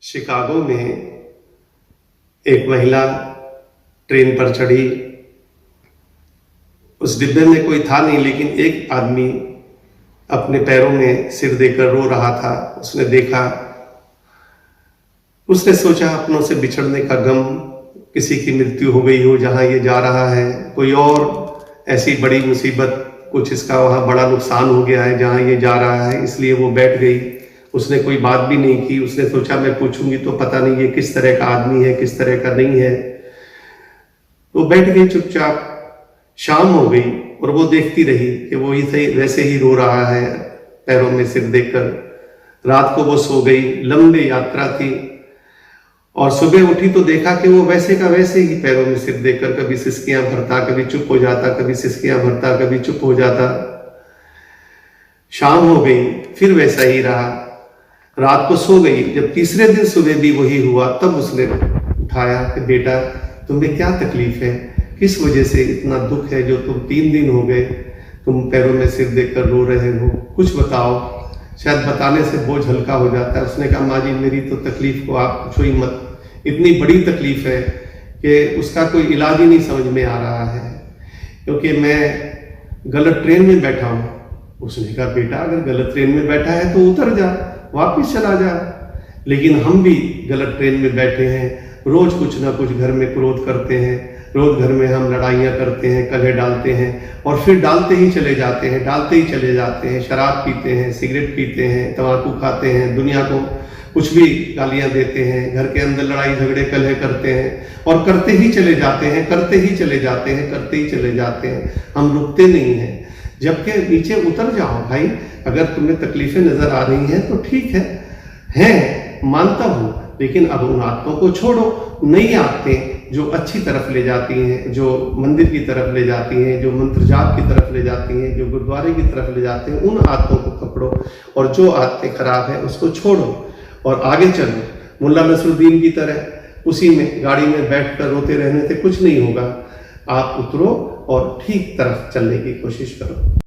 Chicago में एक महिला ट्रेन पर चढ़ी। उस डिब्बे में कोई था नहीं, लेकिन एक आदमी अपने पैरों में सिर देकर रो रहा था। उसने देखा, उसने सोचा अपनों से बिछड़ने का गम, किसी की मृत्यु हो गई हो जहां ये जा रहा है, कोई और ऐसी बड़ी मुसीबत, कुछ इसका वहां बड़ा नुकसान हो गया है जहां ये जा रहा है, इसलिए वो बैठ गई। उसने कोई बात भी नहीं की। उसने सोचा मैं पूछूंगी तो पता नहीं ये किस तरह का आदमी है, किस तरह का नहीं है। तो बैठ गई चुपचाप। शाम हो गई और वो देखती रही कि वो ही वैसे ही रो रहा है, पैरों में सिर देकर। रात को वो सो गई। लंबी यात्रा थी और सुबह उठी तो देखा कि वो वैसे का वैसे ही पैरों में सिर देकर, कभी सिसकियां भरता, कभी चुप हो जाता, कभी सिसकियां भरता, कभी चुप हो जाता। शाम हो गई, फिर वैसा ही रहा। रात को सो गई। जब तीसरे दिन सुबह भी वही हुआ, तब उसने उठाया कि बेटा तुम्हें क्या तकलीफ है, किस वजह से इतना दुख है जो तुम 3 दिन हो गए तुम पैरों में सिर देकर रो रहे हो, कुछ बताओ। शायद बताने से बोझ हल्का हो जाता है। उसने कहा माँ जी मेरी तो तकलीफ को आप पूछो ही मत, इतनी बड़ी तकलीफ है कि उसका कोई इलाज ही नहीं समझ में आ रहा है, क्योंकि मैं गलत ट्रेन में बैठा हूँ। उसने कहा बेटा अगर गलत ट्रेन में बैठा है तो उतर जा, वापिस चला जा। लेकिन हम भी गलत ट्रेन में बैठे हैं, रोज कुछ ना कुछ घर में क्रोध करते हैं, रोज घर में हम लड़ाइयाँ करते हैं, कलह डालते हैं और फिर डालते ही चले जाते हैं, डालते ही चले जाते हैं। शराब पीते हैं, सिगरेट पीते हैं, तंबाकू खाते हैं, दुनिया को कुछ भी गालियाँ देते हैं, घर के अंदर लड़ाई झगड़े कलह करते हैं और करते ही चले जाते हैं, करते ही चले जाते हैं, करते ही चले जाते हैं। हम रुकते नहीं हैं। जबकि नीचे उतर जाओ भाई, अगर तुम्हें तकलीफें नजर आ रही हैं तो ठीक है मानता हूं, लेकिन अब उन आदतों को छोड़ो। नई आदतें जो अच्छी तरफ ले जाती हैं, जो मंदिर की तरफ ले जाती हैं, जो मंत्र जाप की तरफ ले जाती हैं, जो गुरुद्वारे की तरफ ले जाते हैं, उन आदतों को पकड़ो और जो आदतें खराब है उसको छोड़ो और आगे चलो। मुल्ला नसरुद्दीन की तरह उसी में गाड़ी में बैठकर रोते रहने से कुछ नहीं होगा। आप उतरो और ठीक तरफ चलने की कोशिश करो।